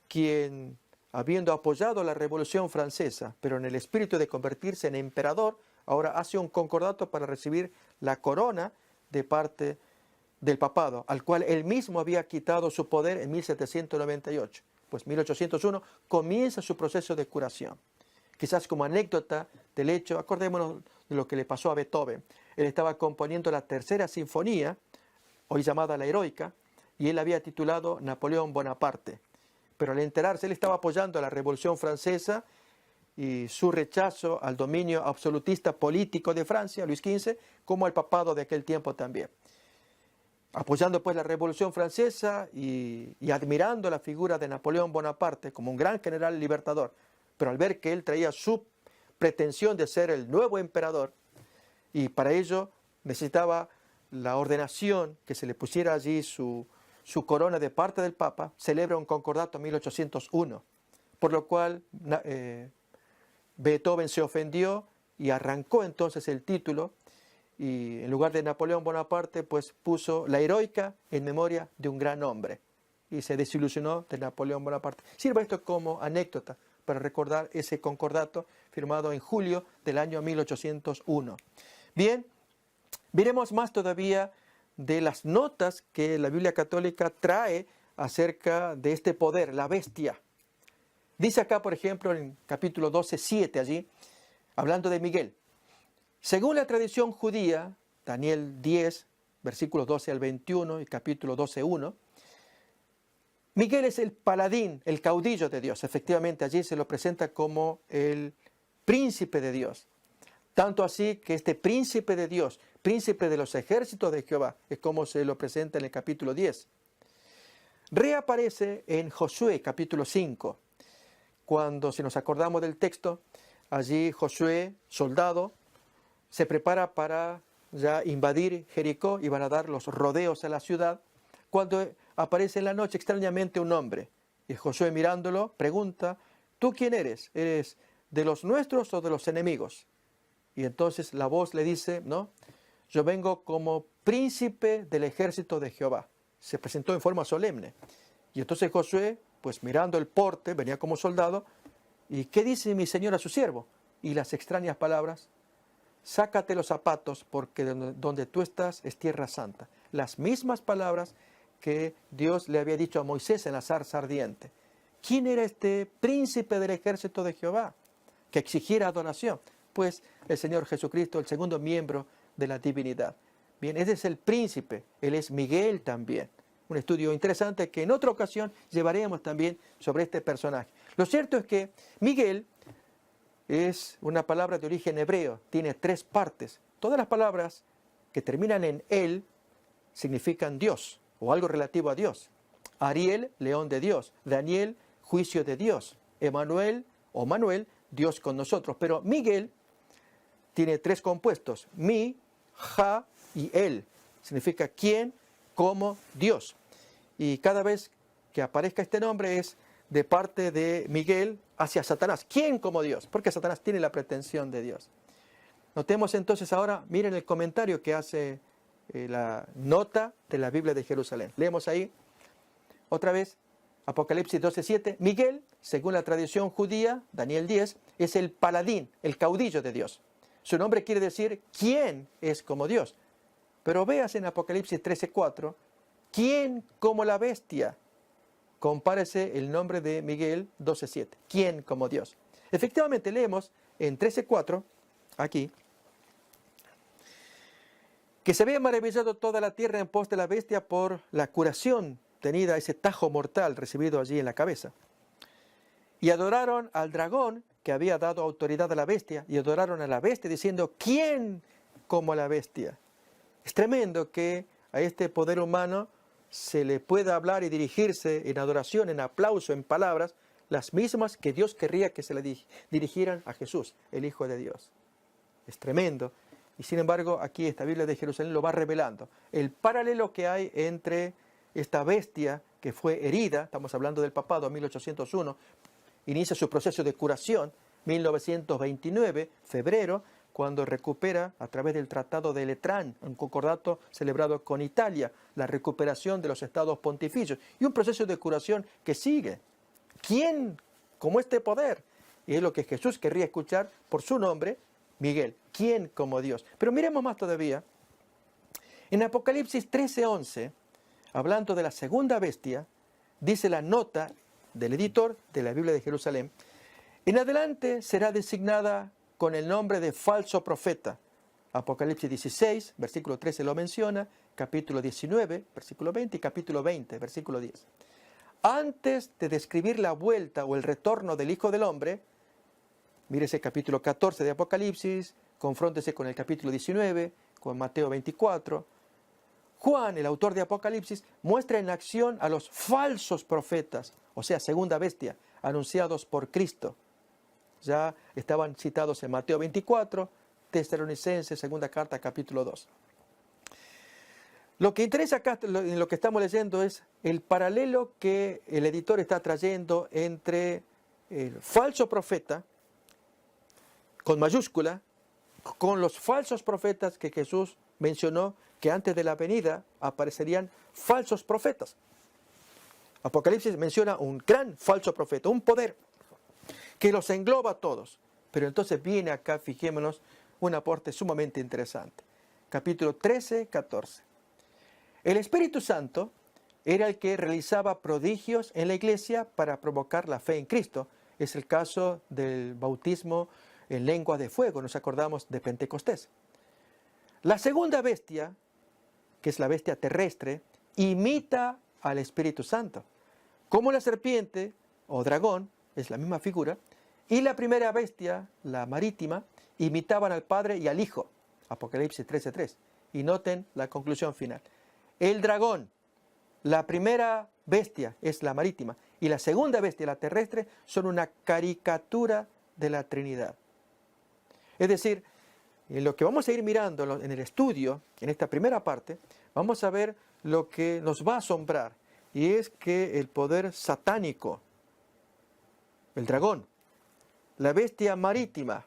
quien, habiendo apoyado la Revolución Francesa, pero en el espíritu de convertirse en emperador, ahora hace un concordato para recibir la corona de parte del papado, al cual él mismo había quitado su poder en 1798. Pues 1801 comienza su proceso de curación. Quizás como anécdota del hecho, acordémonos de lo que le pasó a Beethoven. Él estaba componiendo la tercera sinfonía, hoy llamada la Heroica, y él había titulado Napoleón Bonaparte. Pero al enterarse, él estaba apoyando a la Revolución Francesa y su rechazo al dominio absolutista político de Francia, Luis XV, como al papado de aquel tiempo también. Apoyando pues la Revolución Francesa y admirando la figura de Napoleón Bonaparte como un gran general libertador, pero al ver que él traía su pretensión de ser el nuevo emperador, y para ello necesitaba la ordenación, que se le pusiera allí su corona de parte del Papa, celebra un concordato en 1801, por lo cual Beethoven se ofendió y arrancó entonces el título, y en lugar de Napoleón Bonaparte, pues puso la Heroica en memoria de un gran hombre, y se desilusionó de Napoleón Bonaparte. Sirva esto como anécdota para recordar ese concordato firmado en julio del año 1801. Bien, veremos más todavía de las notas que la Biblia católica trae acerca de este poder, la bestia. Dice acá, por ejemplo, en capítulo 12, 7 allí, hablando de Miguel. Según la tradición judía, Daniel 10, versículos 12 al 21 y capítulo 12, 1, Miguel es el paladín, el caudillo de Dios. Efectivamente, allí se lo presenta como el príncipe de Dios. Tanto así que este príncipe de Dios, príncipe de los ejércitos de Jehová, es como se lo presenta en el capítulo 10. Reaparece en Josué, capítulo 5, cuando, si nos acordamos del texto, allí Josué, soldado, se prepara para ya invadir Jericó y van a dar los rodeos a la ciudad, cuando aparece en la noche extrañamente un hombre. Y Josué, mirándolo, pregunta, ¿tú quién eres? ¿Eres de los nuestros o de los enemigos? Y entonces la voz le dice, no, yo vengo como príncipe del ejército de Jehová. Se presentó en forma solemne. Y entonces Josué, pues mirando el porte, venía como soldado, ¿Y qué dice mi Señor a su siervo? Y las extrañas palabras, sácate los zapatos porque donde tú estás es tierra santa. Las mismas palabras que Dios le había dicho a Moisés en la zarza ardiente. ¿Quién era este príncipe del ejército de Jehová que exigiera adoración? Pues el Señor Jesucristo, el segundo miembro de la divinidad. Bien, ese es el príncipe, él es Miguel también. Un estudio interesante que en otra ocasión llevaremos también sobre este personaje. Lo cierto es que Miguel es una palabra de origen hebreo, tiene 3 partes. Todas las palabras que terminan en él significan Dios o algo relativo a Dios. Ariel, león de Dios. Daniel, juicio de Dios. Emanuel o Manuel, Dios con nosotros. Pero Miguel tiene 3 compuestos, mi, ja y él. Significa quién, como Dios. Y cada vez que aparezca este nombre es de parte de Miguel hacia Satanás. ¿Quién como Dios? Porque Satanás tiene la pretensión de Dios. Notemos entonces ahora, miren el comentario que hace la nota de la Biblia de Jerusalén. Leemos ahí, otra vez, Apocalipsis 12:7. Miguel, según la tradición judía, Daniel 10, es el paladín, el caudillo de Dios. Su nombre quiere decir, ¿quién es como Dios? Pero veas en Apocalipsis 13:4, ¿quién como la bestia? Compárese el nombre de Miguel 12:7. ¿Quién como Dios? Efectivamente, leemos en 13:4, aquí, que se había maravillado toda la tierra en pos de la bestia por la curación tenida, ese tajo mortal recibido allí en la cabeza. Y adoraron al dragón que había dado autoridad a la bestia, y adoraron a la bestia diciendo, ¿quién como la bestia? Es tremendo que a este poder humano se le pueda hablar y dirigirse en adoración, en aplauso, en palabras, las mismas que Dios querría que se le dirigieran a Jesús, el Hijo de Dios. Es tremendo. Y sin embargo, aquí esta Biblia de Jerusalén lo va revelando. El paralelo que hay entre esta bestia que fue herida, estamos hablando del papado 1801, inicia su proceso de curación, 1929, febrero, cuando recupera a través del Tratado de Letrán, un concordato celebrado con Italia, la recuperación de los estados pontificios y un proceso de curación que sigue. ¿Quién como este poder? Y es lo que Jesús querría escuchar por su nombre, Miguel. ¿Quién como Dios? Pero miremos más todavía. En Apocalipsis 13:11, hablando de la segunda bestia, dice la nota del editor de la Biblia de Jerusalén, en adelante será designada con el nombre de falso profeta. Apocalipsis 16, versículo 13 lo menciona, capítulo 19, versículo 20 y capítulo 20, versículo 10. Antes de describir la vuelta o el retorno del Hijo del Hombre, mírese capítulo 14 de Apocalipsis, confróntese con el capítulo 19, con Mateo 24. Juan, el autor de Apocalipsis, muestra en acción a los falsos profetas, o sea, segunda bestia, anunciados por Cristo. Ya estaban citados en Mateo 24, Tesalonicenses, segunda carta, capítulo 2. Lo que interesa acá, en lo que estamos leyendo, es el paralelo que el editor está trayendo entre el falso profeta, con mayúscula, con los falsos profetas que Jesús mencionó que antes de la venida aparecerían falsos profetas. Apocalipsis menciona un gran falso profeta, un poder que los engloba a todos. Pero entonces viene acá, fijémonos, un aporte sumamente interesante. Capítulo 13, 14. El Espíritu Santo era el que realizaba prodigios en la iglesia para provocar la fe en Cristo. Es el caso del bautismo en lenguas de fuego, nos acordamos de Pentecostés. La segunda bestia, que es la bestia terrestre, imita al Espíritu Santo. Como la serpiente o dragón, es la misma figura, y la primera bestia, la marítima, imitaban al Padre y al Hijo. Apocalipsis 13:3. Y noten la conclusión final. El dragón, la primera bestia es la marítima, y la segunda bestia, la terrestre, son una caricatura de la Trinidad. Es decir, en lo que vamos a ir mirando en el estudio, en esta primera parte, vamos a ver lo que nos va a asombrar, y es que el poder satánico, el dragón, la bestia marítima,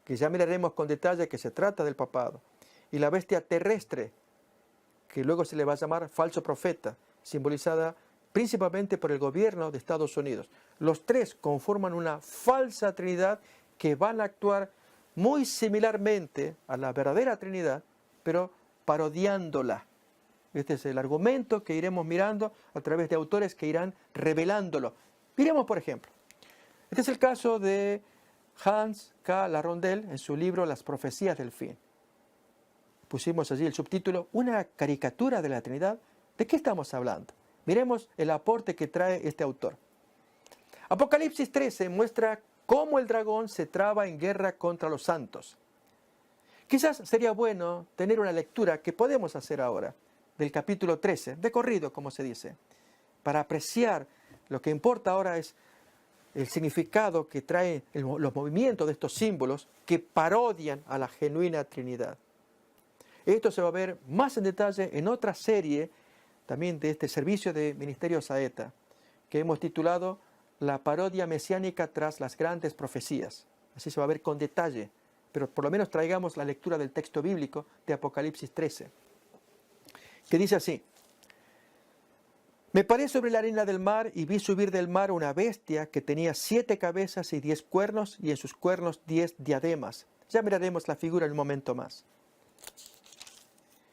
que ya miraremos con detalle que se trata del papado, y la bestia terrestre, que luego se le va a llamar falso profeta, simbolizada principalmente por el gobierno de Estados Unidos. Los tres conforman una falsa Trinidad que van a actuar muy similarmente a la verdadera Trinidad, pero parodiándola. Este es el argumento que iremos mirando a través de autores que irán revelándolo. Miremos, por ejemplo, este es el caso de Hans K. Larondel en su libro Las profecías del fin. Pusimos allí el subtítulo, una caricatura de la Trinidad. ¿De qué estamos hablando? Miremos el aporte que trae este autor. Apocalipsis 13 muestra cómo el dragón se traba en guerra contra los santos. Quizás sería bueno tener una lectura que podemos hacer ahora, del capítulo 13, de corrido, como se dice, para apreciar. Lo que importa ahora es el significado que traen los movimientos de estos símbolos que parodian a la genuina Trinidad. Esto se va a ver más en detalle en otra serie también de este servicio de Ministerio Saeta, que hemos titulado La parodia mesiánica tras las grandes profecías. Así se va a ver con detalle, pero por lo menos traigamos la lectura del texto bíblico de Apocalipsis 13, que dice así: Me paré sobre la arena del mar y vi subir del mar una bestia que tenía 7 cabezas y 10 cuernos, y en sus cuernos 10 diademas. Ya miraremos la figura en un momento más.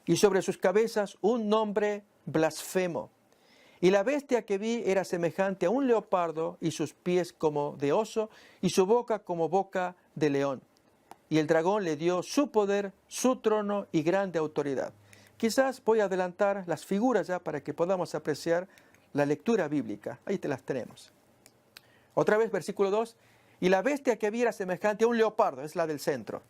Y sobre sus cabezas un nombre blasfemo. Y la bestia que vi era semejante a un leopardo, y sus pies como de oso, y su boca como boca de león. Y el dragón le dio su poder, su trono y grande autoridad. Quizás voy a adelantar las figuras ya para que podamos apreciar la lectura bíblica. Ahí te las tenemos. Otra vez, versículo 2. Y la bestia que vi era semejante a un leopardo, es la del centro.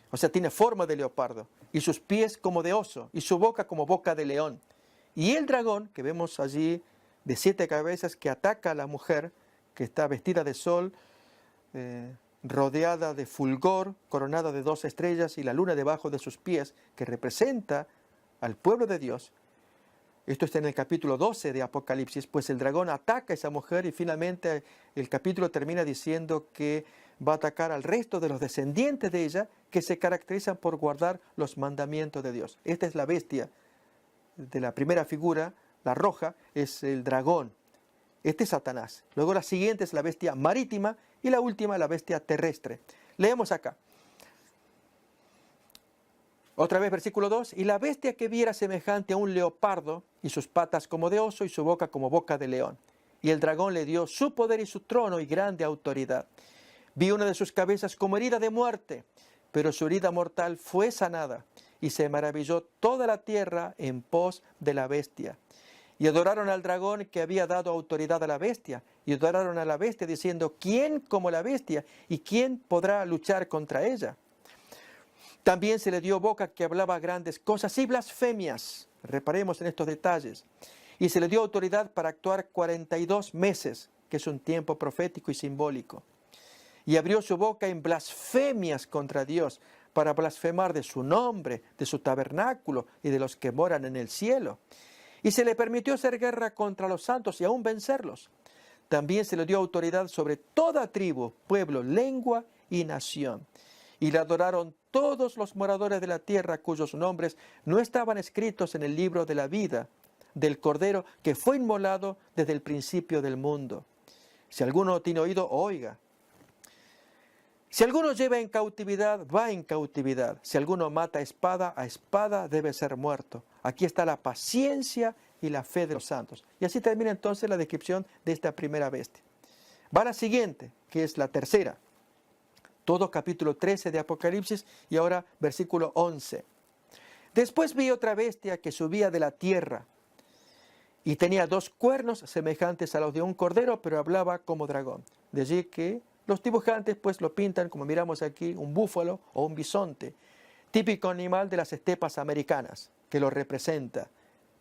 O sea, tiene forma de leopardo, y sus pies como de oso, y su boca como boca de león. Y el dragón, que vemos allí, de 7 cabezas, que ataca a la mujer, que está vestida de sol, rodeada de fulgor, coronada de 2 estrellas, y la luna debajo de sus pies, que representa al pueblo de Dios. Esto está en el capítulo 12 de Apocalipsis, pues el dragón ataca a esa mujer y finalmente el capítulo termina diciendo que va a atacar al resto de los descendientes de ella que se caracterizan por guardar los mandamientos de Dios. Esta es la bestia de la primera figura, la roja, es el dragón. Este es Satanás. Luego la siguiente es la bestia marítima y la última la bestia terrestre. Leemos acá. Otra vez versículo 2, y la bestia que vi era semejante a un leopardo, y sus patas como de oso, y su boca como boca de león. Y el dragón le dio su poder y su trono y grande autoridad. Vi una de sus cabezas como herida de muerte, pero su herida mortal fue sanada, y se maravilló toda la tierra en pos de la bestia. Y adoraron al dragón que había dado autoridad a la bestia, y adoraron a la bestia diciendo, ¿quién como la bestia? ¿Y quién podrá luchar contra ella? También se le dio boca que hablaba grandes cosas y blasfemias. Reparemos en estos detalles. Y se le dio autoridad para actuar 42 meses, que es un tiempo profético y simbólico. Y abrió su boca en blasfemias contra Dios, para blasfemar de su nombre, de su tabernáculo y de los que moran en el cielo. Y se le permitió hacer guerra contra los santos y aún vencerlos. También se le dio autoridad sobre toda tribu, pueblo, lengua y nación. Y le adoraron todos los moradores de la tierra cuyos nombres no estaban escritos en el libro de la vida del Cordero que fue inmolado desde el principio del mundo. Si alguno tiene oído, oiga. Si alguno lleva en cautividad, va en cautividad. Si alguno mata a espada debe ser muerto. Aquí está la paciencia y la fe de los santos. Y así termina entonces la descripción de esta primera bestia. Va la siguiente, que es la tercera. Todo capítulo 13 de Apocalipsis y ahora versículo 11. Después vi otra bestia que subía de la tierra y tenía 2 cuernos semejantes a los de un cordero, pero hablaba como dragón. De allí que los dibujantes pues lo pintan, como miramos aquí, un búfalo o un bisonte, típico animal de las estepas americanas, que lo representa.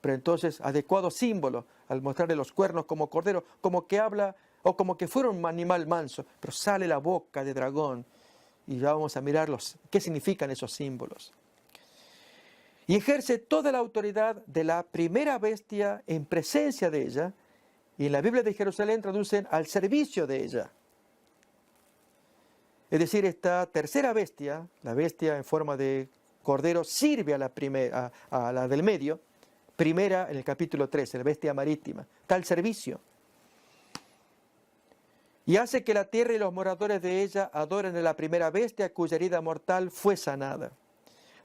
Pero entonces, adecuado símbolo al mostrarle los cuernos como cordero, como que habla o como que fuera un animal manso, pero sale la boca de dragón. Y ya vamos a mirar qué significan esos símbolos. Y ejerce toda la autoridad de la primera bestia en presencia de ella, y en la Biblia de Jerusalén traducen al servicio de ella. Es decir, esta tercera bestia, la bestia en forma de cordero, sirve a la del medio, primera en el capítulo 13, la bestia marítima. Está al servicio. Y hace que la tierra y los moradores de ella adoren a la primera bestia cuya herida mortal fue sanada.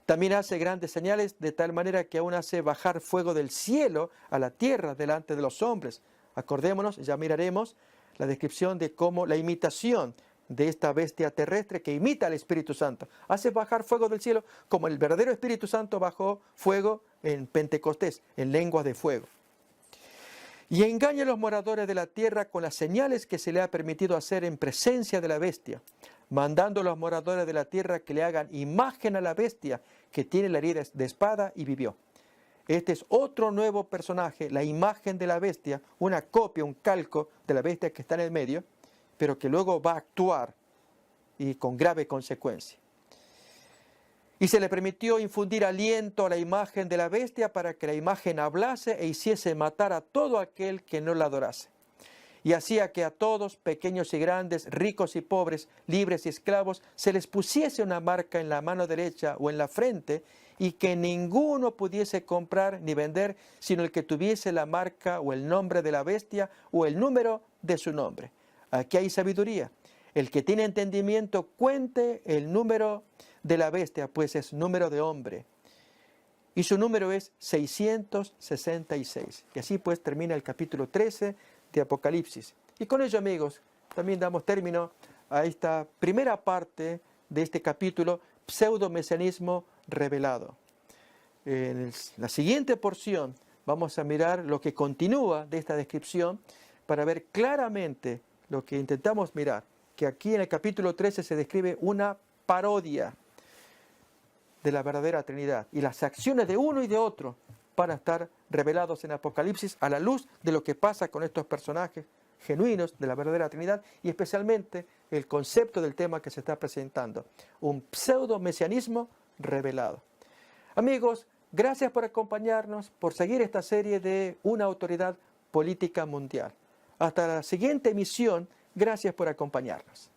También hace grandes señales de tal manera que aún hace bajar fuego del cielo a la tierra delante de los hombres. Acordémonos, ya miraremos la descripción de cómo la imitación de esta bestia terrestre que imita al Espíritu Santo. Hace bajar fuego del cielo como el verdadero Espíritu Santo bajó fuego en Pentecostés, en lenguas de fuego. Y engaña a los moradores de la tierra con las señales que se le ha permitido hacer en presencia de la bestia, mandando a los moradores de la tierra que le hagan imagen a la bestia que tiene la herida de espada y vivió. Este es otro nuevo personaje, la imagen de la bestia, una copia, un calco de la bestia que está en el medio, pero que luego va a actuar y con grave consecuencia. Y se le permitió infundir aliento a la imagen de la bestia para que la imagen hablase e hiciese matar a todo aquel que no la adorase. Y hacía que a todos, pequeños y grandes, ricos y pobres, libres y esclavos, se les pusiese una marca en la mano derecha o en la frente, y que ninguno pudiese comprar ni vender, sino el que tuviese la marca o el nombre de la bestia o el número de su nombre. Aquí hay sabiduría. El que tiene entendimiento cuente el número de la bestia, pues es número de hombre. Y su número es 666. Y así pues termina el capítulo 13 de Apocalipsis. Y con ello, amigos, también damos término a esta primera parte de este capítulo, pseudo-mesianismo revelado. En la siguiente porción vamos a mirar lo que continúa de esta descripción para ver claramente lo que intentamos mirar, que aquí en el capítulo 13 se describe una parodia de la verdadera Trinidad y las acciones de uno y de otro van a estar revelados en Apocalipsis a la luz de lo que pasa con estos personajes genuinos de la verdadera Trinidad y especialmente el concepto del tema que se está presentando, un pseudo-mesianismo revelado. Amigos, gracias por acompañarnos, por seguir esta serie de una autoridad política mundial. Hasta la siguiente emisión, gracias por acompañarnos.